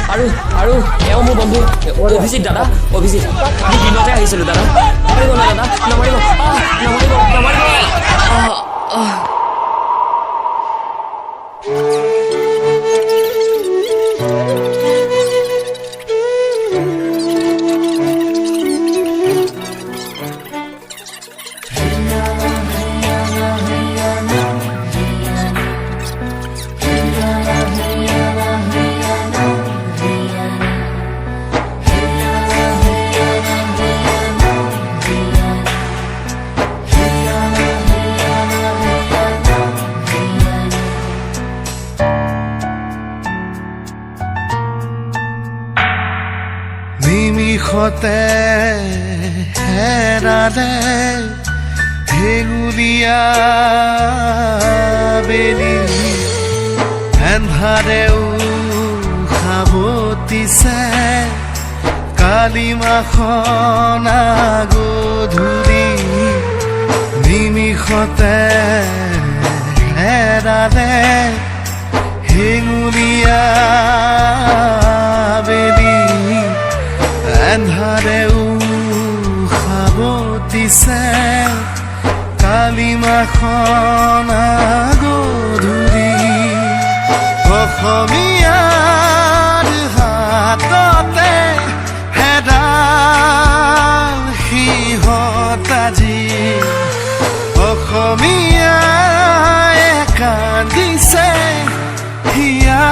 আৰু আৰু এওঁ মোৰ বন্ধু অভিজিত দাদা অভিজিত আমি দিনতে আহিছিলোঁ দাদা নামাৰিব না দাদা নামাৰিব নামাৰিব নামাৰিব নিমিষতে হেৰালে হেঙুলীয়া বেলি এন্ধাৰেও সাৱতিছে কালিমাখনা গধূলি নিমিষতে হেৰালে হেঙুলীয়া বেলি এন্ধাৰেও সাৱতিছে কালিমাখনা গধূলি অসমীয়াৰ হাততে হেডাল সিহঁত আজি অসমীয়াই কান্দিছে হিয়া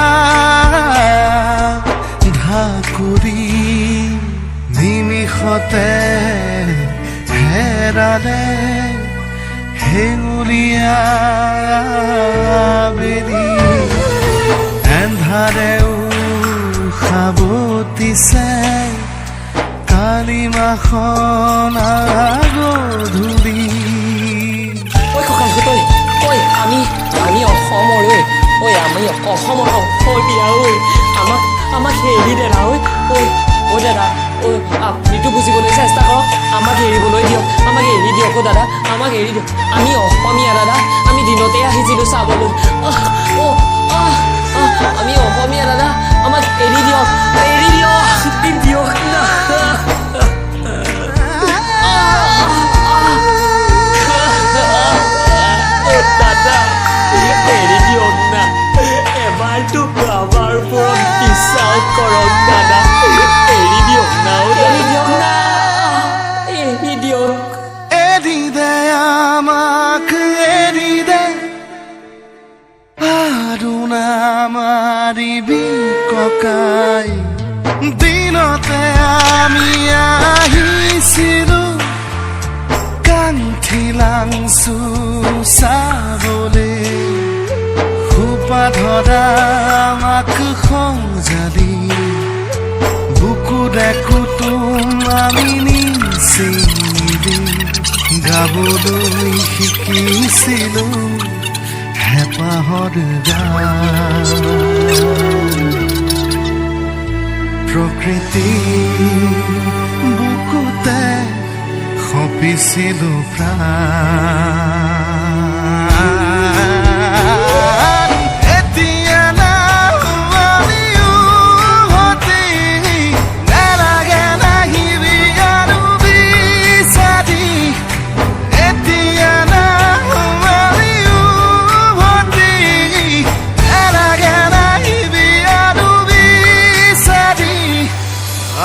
ঢাকুৰি নিমিষতে হেৰালে হেঙুলীয়া বেলি এন্ধাৰেও সাৱতিছে কালিমাখনা গধূলি ঐ ককাই ঐ আমি অসমৰ আমি অসমৰ বিয়া আমাক হেৰি দাদা ঐ দাদা আপুনিতো বুজিবলৈ চেষ্টা কৰক আমাক এৰিবলৈ দিয়ক আমাক এৰি দিয়ক দাদা আমাক এৰি দিয়ক আমি অসমীয়া দাদা আমি দিনতে আহিছিলোঁ চাবলৈ আমি অসমীয়া দাদা আমাক এৰি দিয়ক না দাদা এৰি দিয়ক না এবাৰতো আমাৰ ওপৰত বিশ্বাস কৰক দাদা এৰি দিয়ক না এৰি দে আমাক এৰি দে আৰু নামাৰিবি ককাই দিনতে আমি আহিছিলোঁ কান্থি লাংচু চাবলে সোপা ধৰা আমাক সংজালি বুকুৰে কুটুম আমি নিচিলি গাবলৈ শিকিছিলোঁ হেঁপাহৰ গান প্ৰকৃতি বুকুতে সঁপিছিলোঁ প্ৰাণ এতিয়া নামাৰিও হতি নালাগে নাহিবি আৰু বিচাৰি এতিয়া নামাৰিও হতি নালাগে নাহিবি আৰু বিচাৰি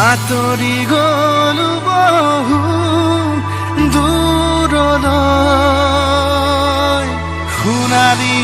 আঁতৰি গ'লো বহু দূৰলৈ সোণালী